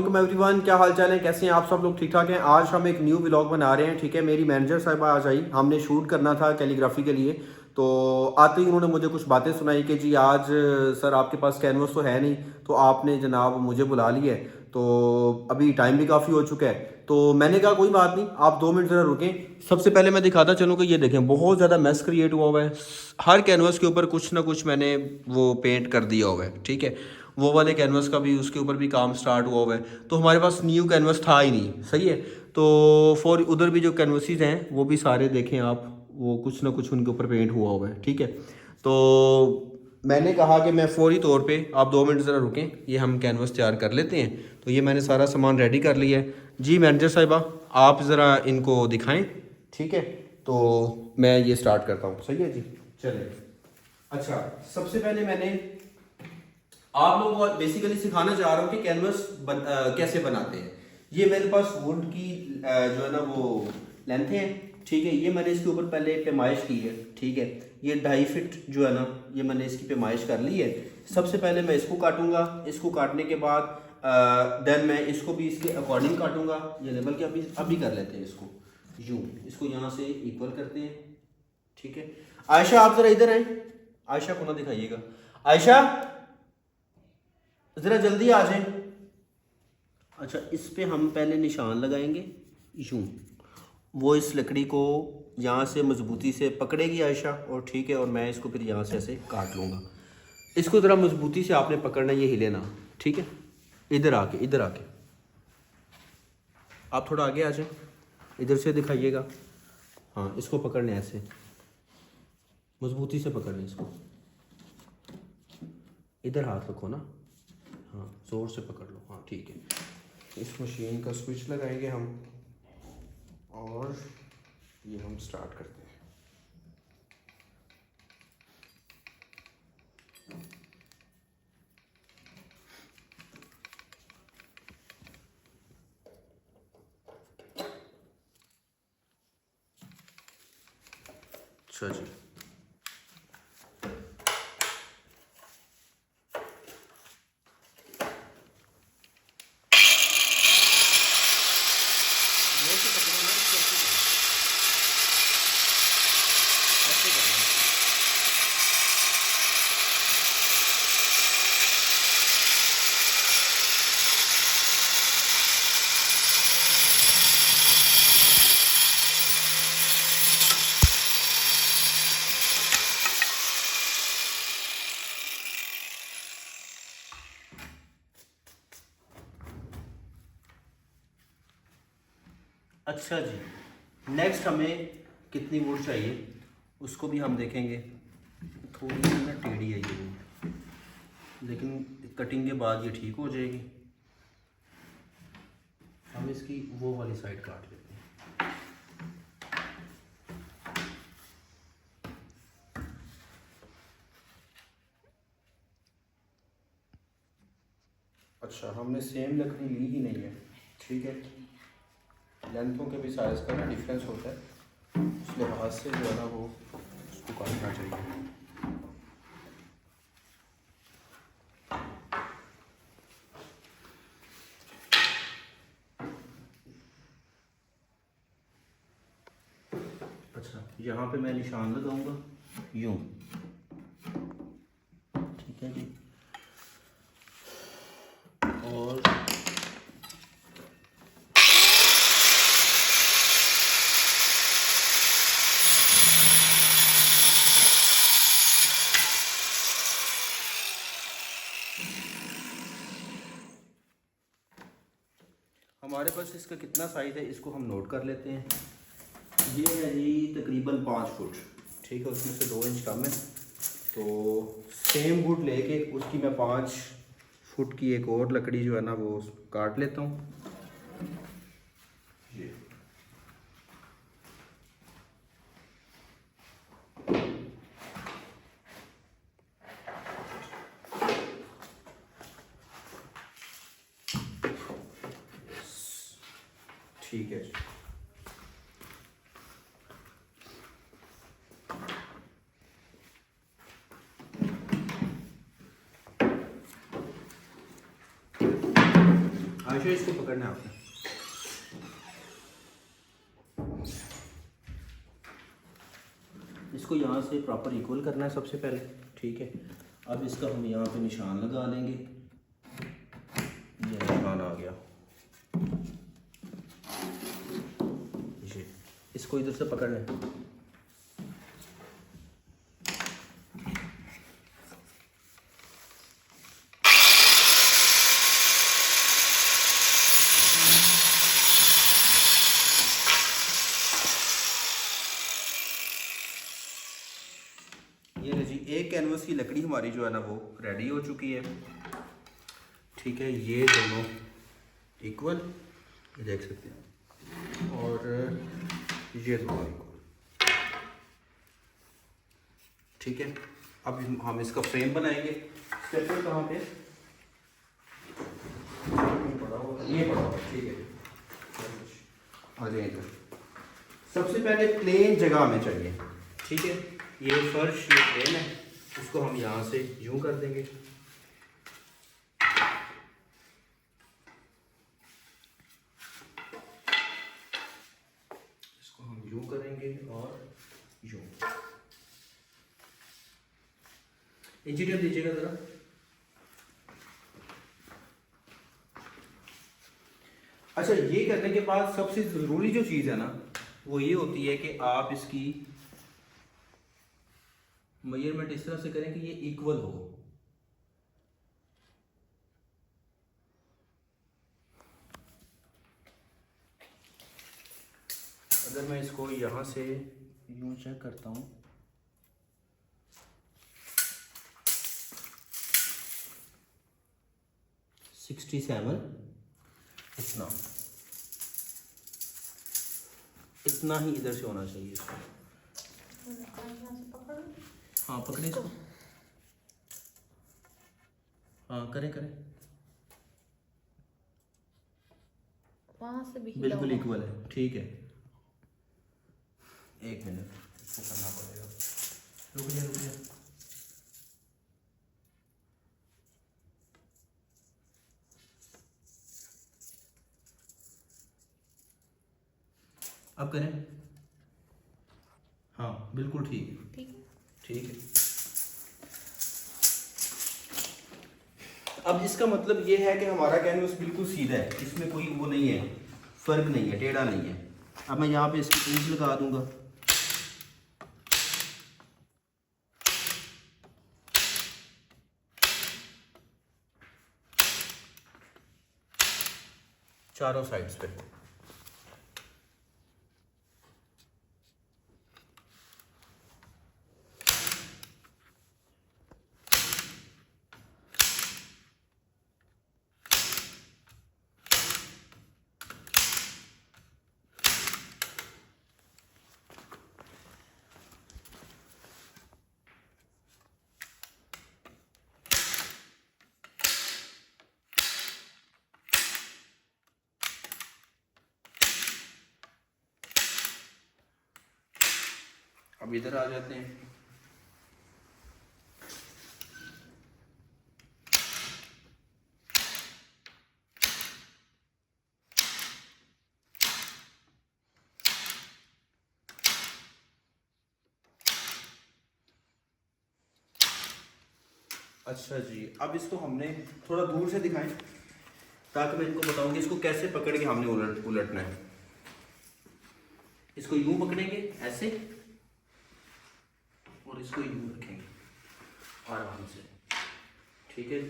Everyone, क्या हाल चाल है, कैसे हैं आप सब लोग? ठीक ठाक हैं। आज हम एक न्यू व्लॉग बना रहे हैं। ठीक है, मेरी मैनेजर साहिबा आज आई, हमने शूट करना था कैलीग्राफी के लिए। तो आते ही उन्होंने मुझे कुछ बातें सुनाई कि जी आज सर आपके पास कैनवस तो है नहीं, तो आपने जनाब मुझे बुला लिया है। तो अभी टाइम भी काफ़ी हो चुका है। तो मैंने कहा कोई बात नहीं, आप 2 मिनट ज़रा रुकें। सबसे पहले मैं दिखाता चलूँ कि ये देखें, बहुत ज़्यादा मैस क्रिएट हुआ हुआ है। हर कैनवस के ऊपर कुछ ना कुछ मैंने वो पेंट कर दिया हुआ है। ठीक है, वो वाले कैनवस का भी, उसके ऊपर भी काम स्टार्ट हुआ हुआ है। तो हमारे पास न्यू कैनवस था ही नहीं, सही है। तो फॉर उधर भी जो कैनवसीज हैं वो भी सारे देखें आप, वो कुछ ना कुछ उनके ऊपर पेंट हुआ है। ठीक है, तो मैंने कहा कि मैं फौरी तौर पे, आप 2 मिनट ज़रा रुकें, ये हम कैनवस तैयार कर लेते हैं। तो ये मैंने सारा सामान रेडी कर लिया है। जी मैनेजर साहिबा, आप ज़रा इनको दिखाएं। ठीक है, तो मैं ये स्टार्ट करता हूँ। सही है जी, चलिए। अच्छा, सबसे पहले मैंने आप लोगों को बेसिकली सिखाना चाह रहा हूँ कि कैनवस कैसे बनाते हैं। ये मेरे पास वुड की जो है ना वो लेंथ है। ठीक है, ये मैंने इसके ऊपर पहले पैमाइश की है। ठीक है, ये 2.5 फीट जो है ना, ये मैंने इसकी पैमाइश कर ली है। सबसे पहले मैं इसको काटूंगा। इसको काटने के बाद देन मैं इसको भी इसके अकॉर्डिंग काटूंगा। ये लेवल के अभी कर लेते हैं इसको यूँ, इसको यहाँ से इक्वल करते हैं। ठीक है, आयशा आप ज़रा इधर आए। आयशा को ना दिखाइएगा। आयशा ज़रा जल्दी आ जाए। अच्छा, इस पे हम पहले निशान लगाएंगे यूँ। वो इस लकड़ी को यहाँ से मजबूती से पकड़ेगी आयशा, और ठीक है, और मैं इसको फिर यहाँ से ऐसे काट लूँगा। इसको ज़रा मजबूती से आपने पकड़ना, ये हिले ना। ठीक है, इधर आके आप थोड़ा आगे आ जाए, इधर से दिखाइएगा। हाँ, इसको पकड़ना ऐसे मजबूती से पकड़ना इसको। इधर हाथ रखो ना, हाँ ज़ोर से पकड़ लो। हाँ ठीक है, इस मशीन का स्विच लगाएंगे हम, और ये हम स्टार्ट करते हैं। अच्छा जी, अच्छा जी। नेक्स्ट हमें कितनी वुड चाहिए उसको भी हम देखेंगे। थोड़ी सी ना टेढ़ी है ये वुड, लेकिन कटिंग के बाद ये ठीक हो जाएगी। हम इसकी वो वाली साइड काट लेते हैं। अच्छा, हमने सेम लकड़ी ली ही नहीं है। ठीक है, लेंथों के भी साइज़ का ना डिफरेंस होता है, इस लिहाज से जो है ना वो उसको काटना चाहिए। अच्छा, यहाँ पे मैं निशान लगाऊंगा यूँ। ठीक है जी, और हमारे पास इसका कितना साइज़ है इसको हम नोट कर लेते हैं। ये है जी तकरीबन 5 फुट। ठीक है, उसमें से 2 इंच कम है। तो सेम वुड लेके उसकी मैं 5 फुट की एक और लकड़ी जो है ना वो काट लेता हूँ। ये ठीक है। आयशा जो इसको पकड़ना है आपने। इसको यहाँ से प्रॉपर इक्वल करना है सबसे पहले, ठीक है। अब इसका हम यहाँ पे निशान लगा लेंगे, ये निशान आ गया। ये इसको इधर से पकड़ लें। ये जी एक कैनवस की लकड़ी हमारी जो है ना वो रेडी हो चुकी है, ठीक है। ये दोनों इक्वल, ये देख सकते हैं, और ये दोनों इक्वल, ठीक है। अब हम इसका फ्रेम बनाएंगे। स्टेपलर कहाँ पे? ये पड़ा हुआ, ठीक है। आ जाए इधर। सबसे पहले प्लेन जगह हमें चाहिए, ठीक है। ये फर्श, ये प्लेन है, इसको हम यहाँ से यूं कर देंगे। इसको हम यूं करेंगे और यूं। इंजीनियर दीजिएगा जरा। अच्छा, ये करने के बाद सबसे ज़रूरी जो चीज़ है ना वो ये होती है कि आप इसकी मेजरमेंट इस तरह से करें कि ये इक्वल हो। अगर मैं इसको यहाँ से यूं चेक करता हूँ, सिक्सटी 67, इतना ही इधर से होना चाहिए इसको। हाँ पकड़े इसको, हाँ करें वहाँ से भी बिल्कुल इक्वल है, ठीक है। एक मिनट, इसको करना पड़ेगा। रुक जा। अब करें। हाँ बिल्कुल ठीक है। अब इसका मतलब ये है कि हमारा कैनवस बिल्कुल सीधा है, इसमें कोई वो नहीं है, फर्क नहीं है, टेढ़ा नहीं है। अब मैं यहाँ पे इसकी इंच लगा दूंगा। चारों साइड्स पे। अब इधर आ जाते हैं। अच्छा जी, अब इसको हमने थोड़ा दूर से दिखाएं ताकि मैं इनको बताऊं कि इसको कैसे पकड़ के हमने उलटना है। इसको यूं पकड़ेंगे ऐसे, और इसको यूं रखेंगे आराम से, ठीक है।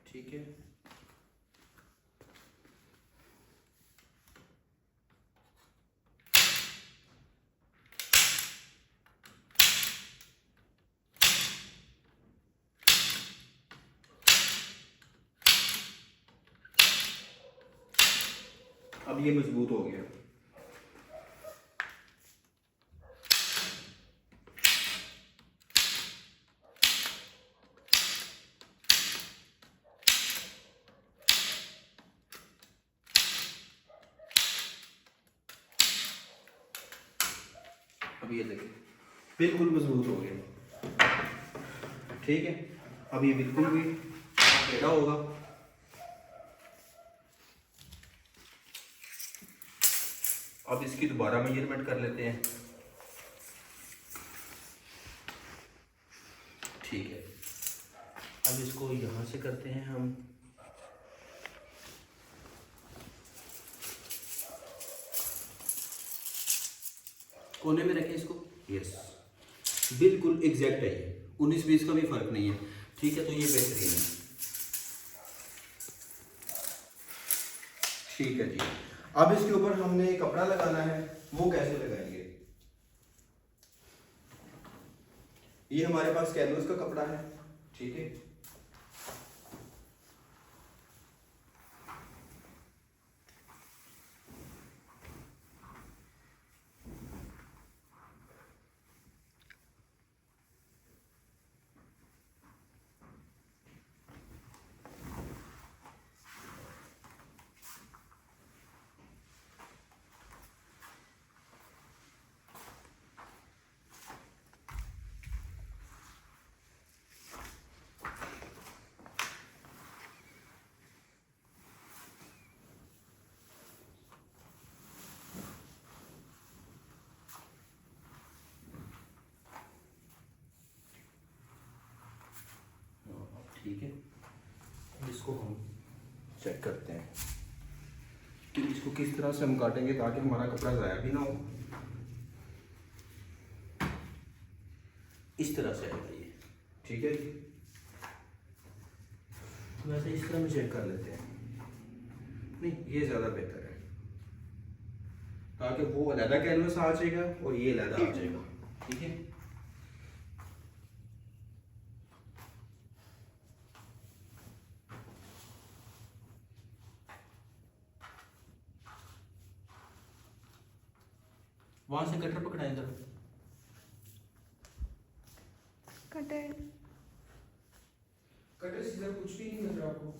ठीक है, अब ये मजबूत हो गया। अब ये देखिए बिल्कुल मजबूत हो गया, ठीक है। अब ये बिल्कुल भी टेढ़ा होगा। अब इसकी दोबारा मेजरमेंट कर लेते हैं, ठीक है। अब इसको यहाँ से करते हैं हम, कोने में रखें इसको, यस बिल्कुल एग्जैक्ट है ये, 19-20 का भी फर्क नहीं है, ठीक है। तो ये बेहतरीन है, ठीक है जी। अब इसके ऊपर हमने कपड़ा लगाना है, वो कैसे लगाएंगे? ये हमारे पास कैनवस का कपड़ा है, ठीक है। ठीक है, इसको हम चेक करते हैं कि इसको किस तरह से हम काटेंगे ताकि हमारा कपड़ा ज़ाया भी ना हो। इस तरह से आएगा ये, ठीक है। वैसे इस तरह में चेक कर लेते हैं, नहीं ये ज़्यादा बेहतर है, ताकि वो अलग कैनवस आ जाएगा और ये अलग आ जाएगा, ठीक है। वहां से कटर पकड़ाएं इधर, कटर कटर सीधा कुछ भी नहीं नजर आपको।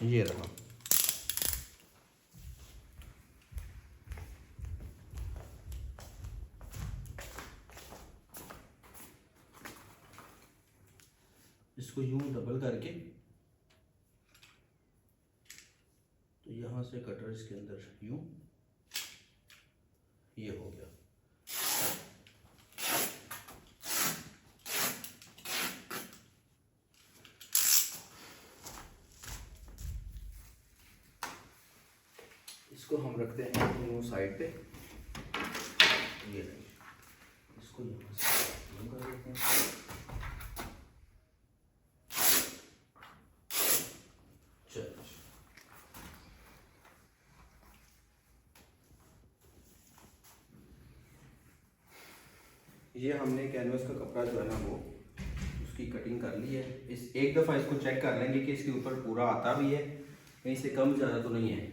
ये रहा, इसको यूं डबल करके तो यहां से कटर इसके अंदर यूं, ये हो गया। इसको हम रखते हैं दोनों साइड पे, ये इसको यहाँ से यूं कर देते हैं। ये हमने कैनवस का कपड़ा जो है ना वो उसकी कटिंग कर ली है। इस एक दफ़ा इसको चेक कर लेंगे कि इसके ऊपर पूरा आता भी है, कहीं से कम ज़्यादा तो नहीं है।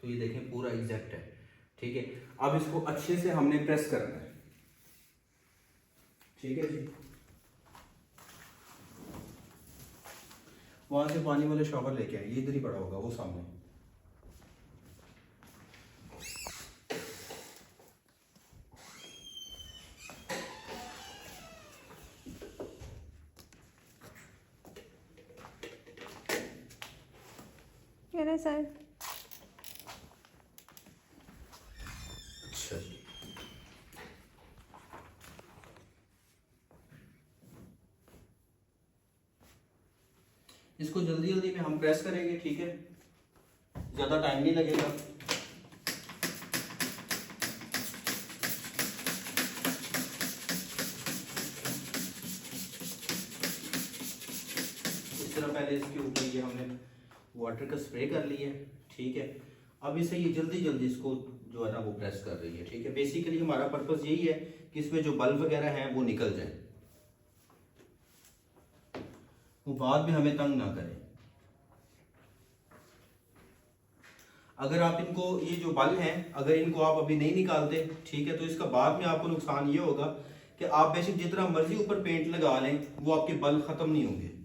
तो ये देखें पूरा एग्जैक्ट है, ठीक है। अब इसको अच्छे से हमने प्रेस करना है, ठीक है जी। वहां से पानी वाले शॉवर लेके आए, ये इधर ही पड़ा होगा वो सामने। सर अच्छा जी, इसको जल्दी जल्दी में हम प्रेस करेंगे, ठीक है, ज़्यादा टाइम नहीं लगेगा। इस तरह पहले इसके ऊपर ये हमने वाटर का स्प्रे कर लिया है, ठीक है। अब इसे ये जल्दी जल्दी इसको जो है ना वो प्रेस कर रही है, ठीक है। बेसिकली हमारा पर्पस यही है कि इसमें जो बल्ब वगैरह हैं वो निकल जाए, वो बाद में हमें तंग ना करें। अगर आप इनको, ये जो बल्ब हैं अगर इनको आप अभी नहीं निकालते, ठीक है, तो इसका बाद में आपको नुकसान ये होगा कि आप बेशक जितना मर्जी ऊपर पेंट लगा लें वो आपके बल्ब खत्म नहीं होंगे।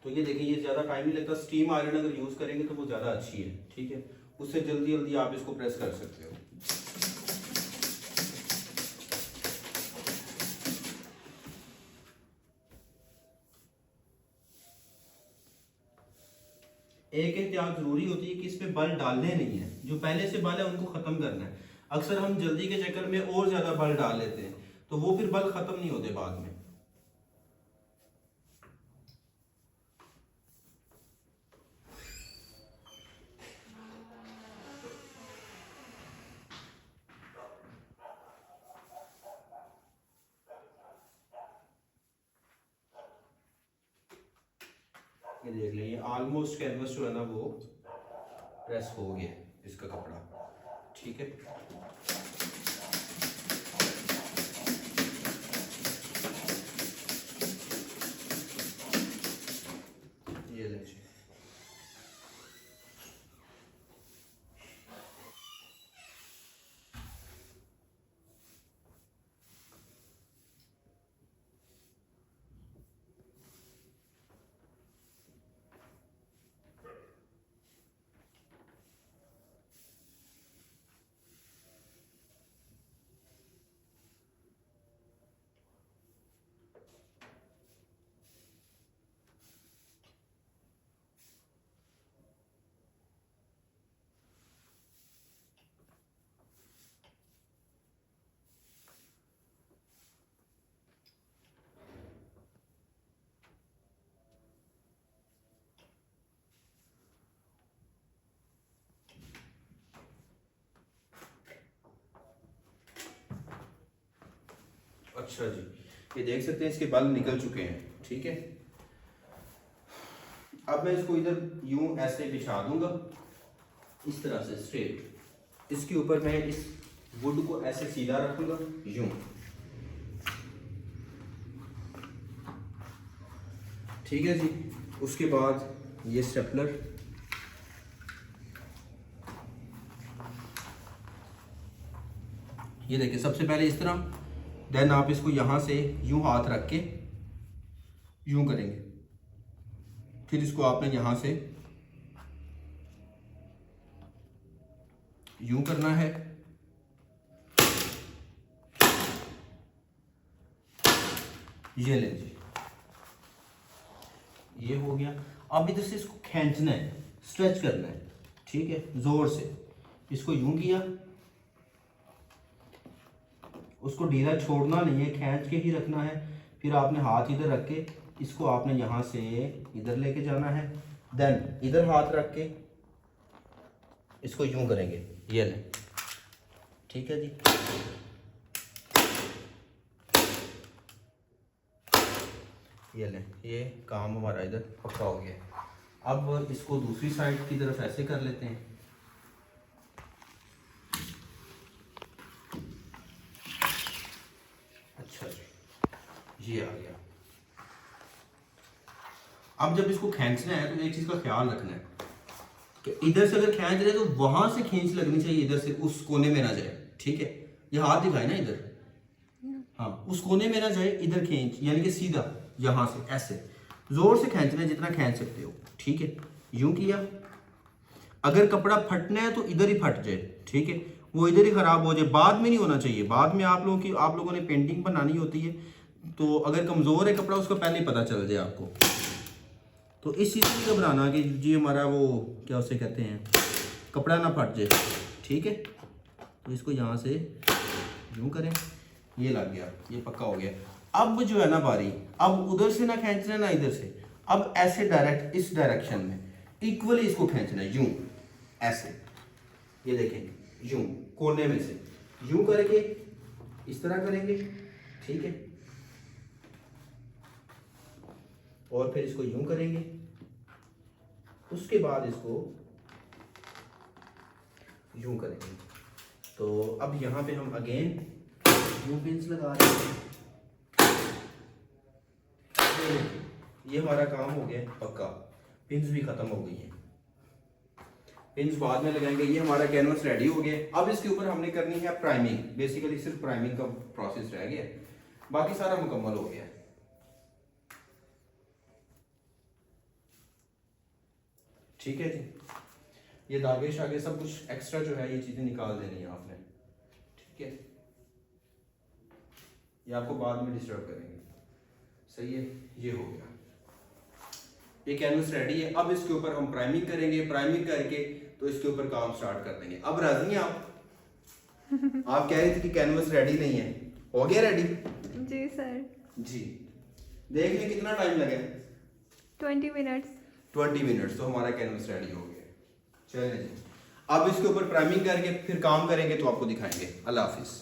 तो ये देखिए ये ज़्यादा टाइम नहीं लगता। स्टीम आयरन अगर यूज़ करेंगे तो वो ज़्यादा अच्छी है, ठीक है, उससे जल्दी जल्दी आप इसको प्रेस कर सकते हो। एक एहतियात जरूरी होती है कि इस पे बल डालने नहीं है, जो पहले से बल है उनको खत्म करना है। अक्सर हम जल्दी के चक्कर में और ज्यादा बल डाल लेते हैं तो वो फिर बल खत्म नहीं होते बाद में। ये देख लें, ये ऑलमोस्ट कैनवस जो है ना वो प्रेस हो गया इसका कपड़ा, ठीक है। ये ले जी। अच्छा जी, ये देख सकते हैं इसके बाल निकल चुके हैं, ठीक है। अब मैं इसको इधर यूं ऐसे बिछा दूंगा इस तरह से स्ट्रेट। इसके ऊपर मैं इस वुड को ऐसे सीधा रखूंगा यूं, ठीक है जी। उसके बाद ये स्टेपलर, ये देखिए सबसे पहले इस तरह, देन आप इसको यहां से यूं हाथ रख के यूं करेंगे, फिर इसको आपने यहां से यूं करना है, ये ले जी, ये हो गया। अब इधर से इसको खींचना है, स्ट्रेच करना है, ठीक है, जोर से। इसको यूं किया, उसको ढीला छोड़ना नहीं है, खींच के ही रखना है। फिर आपने हाथ इधर रख के इसको आपने यहाँ से इधर लेके जाना है, देन इधर हाथ रख के इसको यूं करेंगे, ये ले, ठीक है जी। ये ले, ये काम हमारा इधर पक्का हो गया। अब इसको दूसरी साइड की तरफ ऐसे कर लेते हैं, अच्छा जी, ये आ गया। अब जब इसको खींचना है तो एक चीज का ख्याल रखना है कि इधर से अगर खींच रहे तो वहां से खींच लगनी चाहिए, इधर से उस कोने में ना जाए, ठीक है। ये हाथ दिखाए ना इधर, हाँ, उस कोने में ना जाए, इधर खींच, यानी कि सीधा यहां से ऐसे जोर से खींचना है जितना खींच सकते हो, ठीक है। यूं किया, अगर कपड़ा फटना है तो इधर ही फट जाए, ठीक है, वो इधर ही खराब हो जाए, बाद में नहीं होना चाहिए। बाद में आप लोगों ने पेंटिंग बनानी होती है, तो अगर कमजोर है कपड़ा उसको पहले ही पता चल जाए आपको। तो इस चीज़ को घबराना कि जी हमारा वो क्या उसे कहते हैं, कपड़ा ना फट जाए, ठीक है। तो इसको यहाँ से यूं करें, ये लग गया, ये पक्का हो गया। अब जो है ना बारी, अब उधर से ना खींचना ना इधर से, अब ऐसे डायरेक्ट इस डायरेक्शन में इक्वली इसको खींचना है, यूं ऐसे, ये देखें, यूं कोने में से यूं करके इस तरह करेंगे, ठीक है, और फिर इसको यूं करेंगे। उसके बाद इसको यूं करेंगे। तो अब यहाँ पे हम अगेन यूं पिंस लगा रहे हैं, ये हमारा काम हो गया पक्का। पिंस भी खत्म हो गई हैं, पिंस बाद में लगाएंगे। ये हमारा कैनवस रेडी हो गया। अब इसके ऊपर हमने करनी है प्राइमिंग, बेसिकली सिर्फ प्राइमिंग का प्रोसेस रह गया, बाकी सारा मुकम्मल हो गया। ठीक है जी। ये धागे शागे सब कुछ एक्स्ट्रा जो है ये चीज़ें निकाल देनी है आपने, ठीक है। ये आपको बाद में डिस्टर्ब करेंगे, सही है। ये हो गया, ये कैनवस रेडी है। अब इसके ऊपर हम प्राइमिंग करेंगे, प्राइमिंग करके तो इसके ऊपर काम स्टार्ट कर देंगे। अब राजी हैं आप? आप कह रहे थे कि कैनवस रेडी नहीं है, हो गया रेडी? जी सर। जी, देख लें कितना टाइम लगे। 20 मिनट्स। 20 मिनट्स, तो हमारा कैनवस रेडी हो गया। चलिए जी, अब इसके ऊपर प्राइमिंग करके फिर काम करेंगे तो आपको दिखाएंगे। अल्लाह हाफिज़।